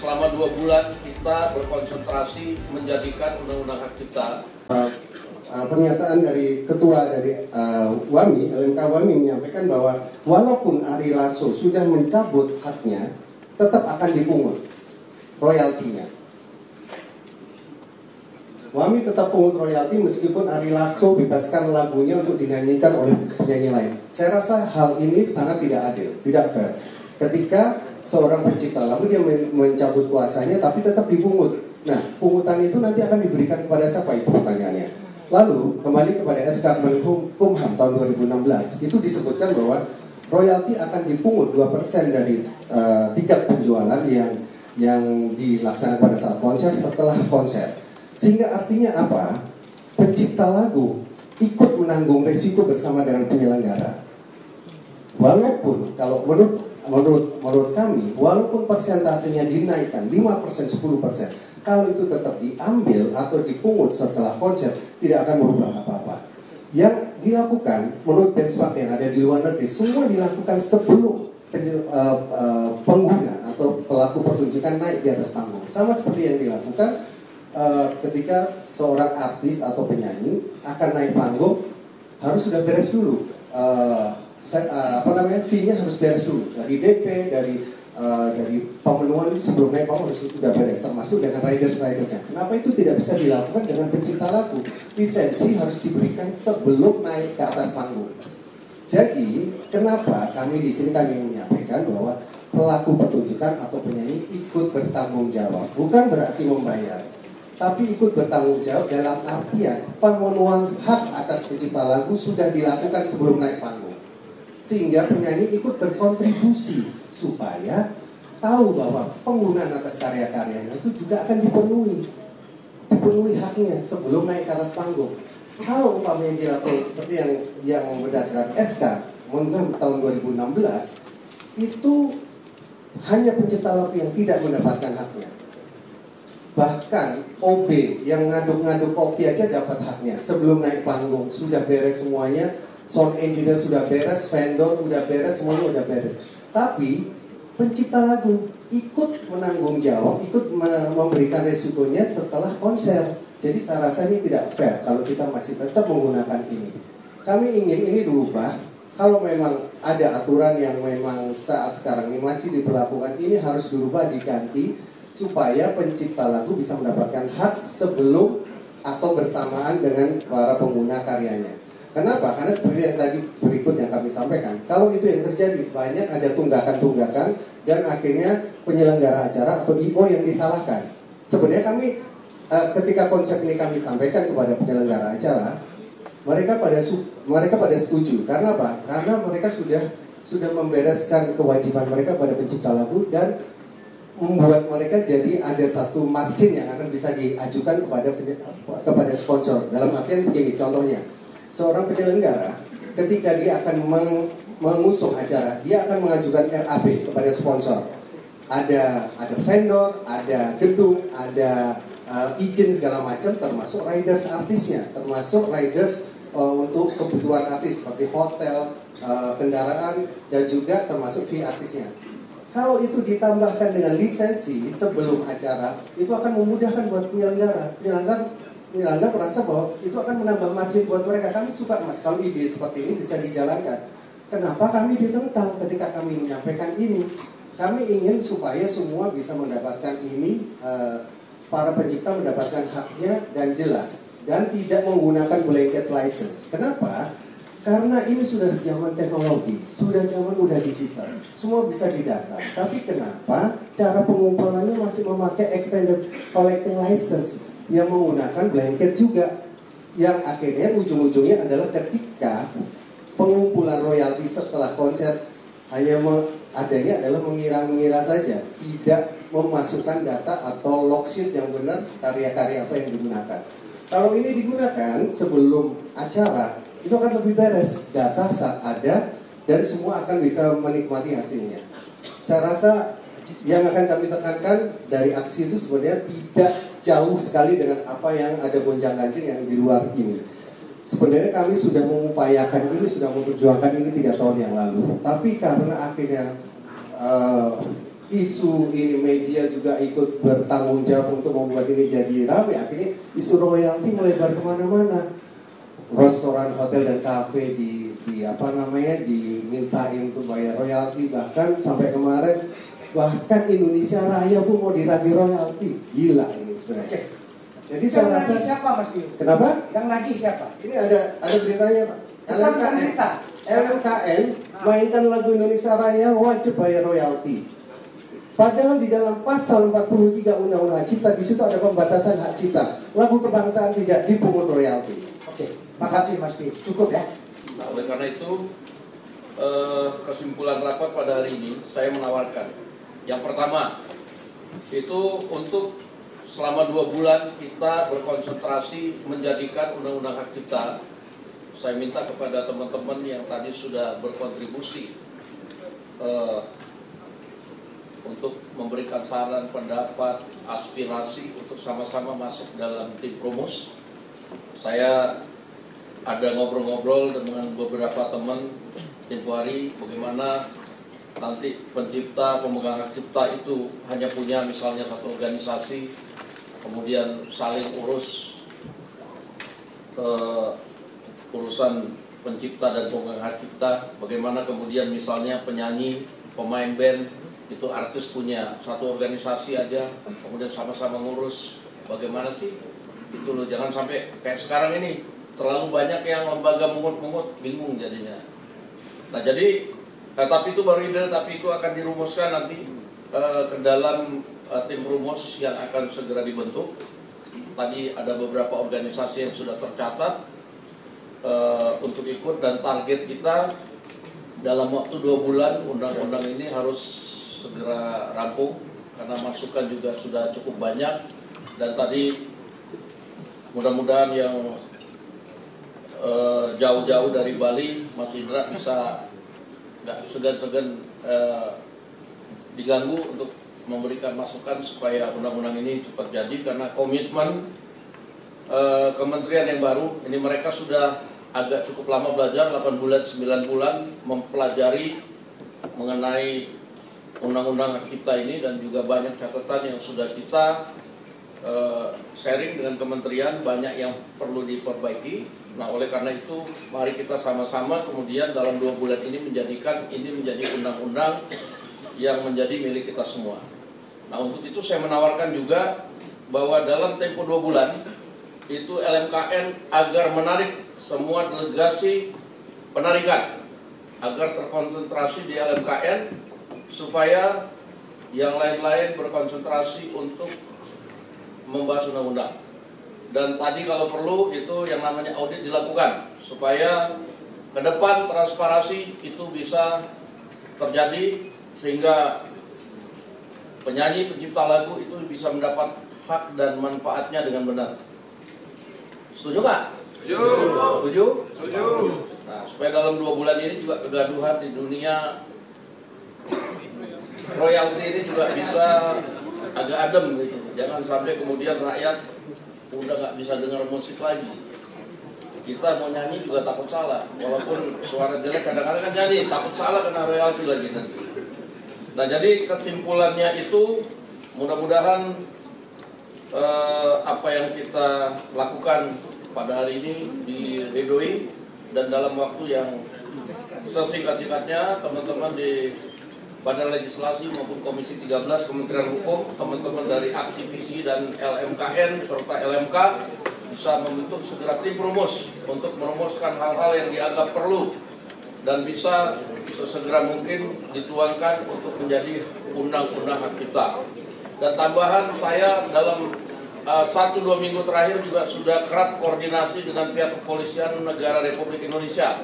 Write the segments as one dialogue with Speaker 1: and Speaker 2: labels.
Speaker 1: selama 2 bulan kita berkonsentrasi menjadikan undang-undang hak cipta.
Speaker 2: Pernyataan dari ketua dari WAMI, LMK WAMI menyampaikan bahwa walaupun Ari Lasso sudah mencabut haknya, tetap akan dipungut royaltinya. WAMI tetap pungut royalti meskipun Ari Lasso bebaskan lagunya untuk dinyanyikan oleh penyanyi lain. Saya rasa hal ini sangat tidak adil, tidak fair. Ketika seorang pencipta lagu dia mencabut kuasanya tapi tetap dipungut. Nah, pungutan itu nanti akan diberikan kepada siapa, itu pertanyaannya. Lalu kembali kepada SK Kemenkumham tahun 2016, itu disebutkan bahwa royalti akan dipungut 2% dari tiket penjualan yang dilaksanakan pada saat konser setelah konser. Sehingga artinya apa? Pencipta lagu ikut menanggung resiko bersama dengan penyelenggara. Walaupun kalau menurut kami, walaupun persentasenya dinaikkan 5%, 10%, kalau itu tetap diambil atau dipungut setelah konser, tidak akan merubah apa-apa. Yang dilakukan menurut benchmark yang ada di luar negeri, semua dilakukan sebelum pengguna atau pelaku pertunjukan naik di atas panggung. Sama seperti yang dilakukan ketika seorang artis atau penyanyi akan naik panggung, harus sudah beres dulu. Fee-nya harus beres dulu dari DP, dari pemenuhan itu sebelum naik panggung harus sudah beres, termasuk dengan riders-ridersnya. Kenapa itu tidak bisa dilakukan dengan pencipta lagu? Lisensi harus diberikan sebelum naik ke atas panggung. Jadi kenapa kami di sini menyampaikan bahwa pelaku pertunjukan atau penyanyi ikut bertanggung jawab, bukan berarti membayar, tapi ikut bertanggung jawab dalam artian pemenuhan hak atas pencipta lagu sudah dilakukan sebelum naik panggung. Sehingga penyanyi ikut berkontribusi supaya tahu bahwa penggunaan atas karya-karyanya itu juga akan dipenuhi haknya sebelum naik ke atas panggung. Kalau umpamanya dilakukan seperti yang berdasarkan SK Kemenkumham tahun 2016, itu hanya pencipta lagu yang tidak mendapatkan haknya. Bahkan OB yang ngaduk-ngaduk kopi aja dapat haknya sebelum naik panggung, sudah beres semuanya, sound engineer sudah beres, vendor sudah beres, semuanya sudah beres. Tapi pencipta lagu ikut menanggung jawab, ikut memberikan resikonya setelah konser. Jadi saya rasa ini tidak fair kalau kita masih tetap menggunakan ini. Kami ingin ini diubah. Kalau memang ada aturan yang memang saat sekarang ini masih diberlakukan, ini harus dirubah, diganti, supaya pencipta lagu bisa mendapatkan hak sebelum atau bersamaan dengan para pengguna karyanya. Kenapa? Karena seperti yang tadi berikut yang kami sampaikan, kalau itu yang terjadi, banyak ada tunggakan-tunggakan dan akhirnya penyelenggara acara atau IO yang disalahkan. Sebenarnya kami ketika konsep ini kami sampaikan kepada penyelenggara acara, mereka pada setuju. Karena apa? Karena mereka sudah membereskan kewajiban mereka pada pencipta lagu dan membuat mereka jadi ada satu margin yang akan bisa diajukan kepada sponsor. Dalam artian begini, contohnya, seorang penyelenggara ketika dia akan mengusung acara, dia akan mengajukan RAB kepada sponsor. Ada vendor, ada gedung, ada izin segala macam, termasuk riders artisnya, termasuk riders untuk kebutuhan artis seperti hotel, kendaraan, dan juga termasuk fee artisnya. Kalau itu ditambahkan dengan lisensi sebelum acara, itu akan memudahkan buat penyelenggara. Penyelenggara merasa bahwa itu akan menambah margin buat mereka. Kami suka mas kalau ide seperti ini bisa dijalankan. Kenapa kami ditentang ketika kami menyampaikan ini? Kami ingin supaya semua bisa mendapatkan ini, para pencipta mendapatkan haknya dan jelas, dan tidak menggunakan blanket license. Kenapa? Karena ini sudah zaman teknologi, sudah zaman udah digital, semua bisa didata. Tapi kenapa cara pengumpulannya masih memakai extended collecting license yang menggunakan blanket juga, yang akhirnya ujung-ujungnya adalah ketika pengumpulan royalti setelah konser hanya adanya adalah mengira-mengira saja, tidak memasukkan data atau log sheet yang benar karya-karya apa yang digunakan. Kalau ini digunakan sebelum acara, itu akan lebih beres, data saat ada dan semua akan bisa menikmati hasilnya. Saya rasa yang akan kami tekankan dari aksi itu sebenarnya tidak jauh sekali dengan apa yang ada gonjang-ganjing yang di luar ini. Sebenarnya kami sudah mengupayakan ini, sudah memperjuangkan ini 3 tahun yang lalu. Tapi karena akhirnya isu ini media juga ikut bertanggung jawab untuk membuat ini jadi ramai. Akhirnya isu royalti melebar kemana-mana. Restoran, hotel dan kafe dimintain untuk bayar royalti, bahkan sampai kemarin bahkan Indonesia Raya pun mau ditagih royalti. Gila ini sebenarnya. Jadi
Speaker 3: yang
Speaker 2: saya
Speaker 3: lagi
Speaker 2: rasa
Speaker 3: siapa Mas Bio?
Speaker 2: Kenapa?
Speaker 3: Yang lagi siapa?
Speaker 2: Ini ada beritanya Pak. LMKN mainkan lagu Indonesia Raya wajib bayar royalti. Padahal di dalam pasal 43 Undang-Undang Hak Cipta di situ ada pembatasan hak cipta. Lagu kebangsaan tidak dipungut royalti.
Speaker 3: Oke, makasih Mas Bio. Cukup ya.
Speaker 1: Nah, oleh karena itu kesimpulan rapat pada hari ini saya menawarkan yang pertama itu untuk selama 2 bulan kita berkonsentrasi menjadikan Undang-Undang Hak Cipta. Saya minta kepada teman-teman yang tadi sudah berkontribusi untuk memberikan saran, pendapat, aspirasi untuk sama-sama masuk dalam tim rumus. Saya ada ngobrol-ngobrol dengan beberapa teman tempo hari bagaimana nanti pencipta, pemegang hak cipta itu hanya punya misalnya satu organisasi, kemudian saling urus urusan pencipta dan pemegang hak cipta. Bagaimana kemudian misalnya penyanyi, pemain band itu artis punya satu organisasi aja, kemudian sama-sama ngurus. Bagaimana sih itu loh, jangan sampai kayak sekarang ini terlalu banyak yang lembaga mungut-mungut, bingung jadinya. Nah jadi tapi itu baru ide, tapi itu akan dirumuskan nanti ke dalam tim rumus yang akan segera dibentuk. Tadi ada beberapa organisasi yang sudah tercatat untuk ikut, dan target kita dalam waktu 2 bulan undang-undang ini harus segera rampung karena masukan juga sudah cukup banyak. Dan tadi mudah-mudahan yang jauh-jauh dari Bali, Mas Indra bisa nggak segan-segan diganggu untuk memberikan masukan supaya undang-undang ini cepat jadi, karena komitmen kementerian yang baru ini mereka sudah agak cukup lama belajar, 8 bulan 9 bulan mempelajari mengenai Undang-Undang Hak Cipta ini, dan juga banyak catatan yang sudah kita sharing dengan kementerian, banyak yang perlu diperbaiki. Nah oleh karena itu mari kita sama-sama kemudian dalam 2 bulan ini menjadikan ini menjadi undang-undang yang menjadi milik kita semua. Nah untuk itu saya menawarkan juga bahwa dalam tempo 2 bulan itu LMKN agar menarik semua delegasi penarikan, agar terkonsentrasi di LMKN supaya yang lain-lain berkonsentrasi untuk membahas undang-undang. Dan tadi kalau perlu itu yang namanya audit dilakukan supaya ke depan transparansi itu bisa terjadi, sehingga penyanyi, pencipta lagu itu bisa mendapat hak dan manfaatnya dengan benar. Setuju nggak? Setuju? Setuju. Nah, supaya dalam 2 bulan ini juga kegaduhan di dunia royalti ini juga bisa agak adem gitu. Jangan sampai kemudian rakyat udah nggak bisa dengar musik lagi. Kita mau nyanyi juga takut salah, walaupun suara jelek kadang-kadang kan nyanyi takut salah kena royalti lagi nanti. Nah jadi kesimpulannya itu mudah-mudahan apa yang kita lakukan pada hari ini diridhoi, dan dalam waktu yang sesingkat-singkatnya teman-teman di Badan Legislasi maupun Komisi 13 Kementerian Hukum, teman-teman dari Aksivisi dan LMKN serta LMK bisa membentuk segera tim rumus untuk merumuskan hal-hal yang dianggap perlu dan bisa sesegera mungkin dituangkan untuk menjadi undang-undang hak cipta. Dan tambahan, saya dalam 1-2 minggu terakhir juga sudah kerap koordinasi dengan pihak kepolisian negara Republik Indonesia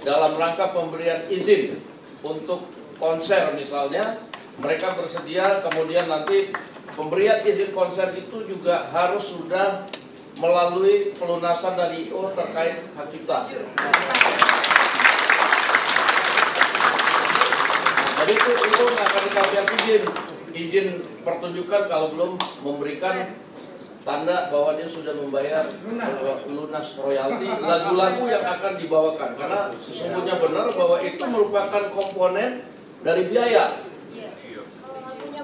Speaker 1: dalam rangka pemberian izin untuk konser misalnya. Mereka bersedia, kemudian nanti pemberian izin konser itu juga harus sudah melalui pelunasan dari IO terkait hak cipta. Jadi itu akan dikasih izin pertunjukan kalau belum memberikan tanda bahwa dia sudah membayar lunas royalti lagu-lagu yang akan dibawakan, karena sesungguhnya benar bahwa itu merupakan komponen dari biaya.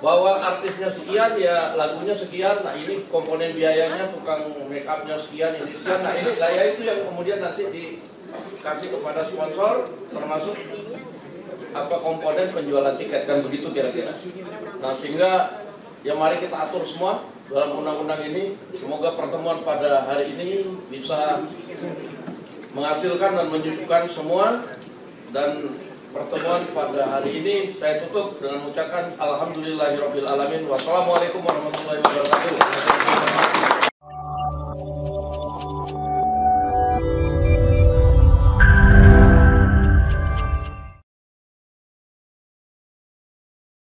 Speaker 1: bahwa artisnya sekian ya lagunya sekian, nah ini komponen biayanya, tukang make upnya sekian, ini sekian, nah ini ya itu yang kemudian nanti dikasih kepada sponsor, termasuk apa komponen penjualan tiket, kan begitu kira-kira. Nah sehingga ya mari kita atur semua dalam undang-undang ini. Semoga pertemuan pada hari ini bisa menghasilkan dan menyuguhkan semua. Dan pertemuan pada hari ini saya tutup dengan mengucapkan alhamdulillahirabbil alamin. Wassalamualaikum warahmatullahi wabarakatuh.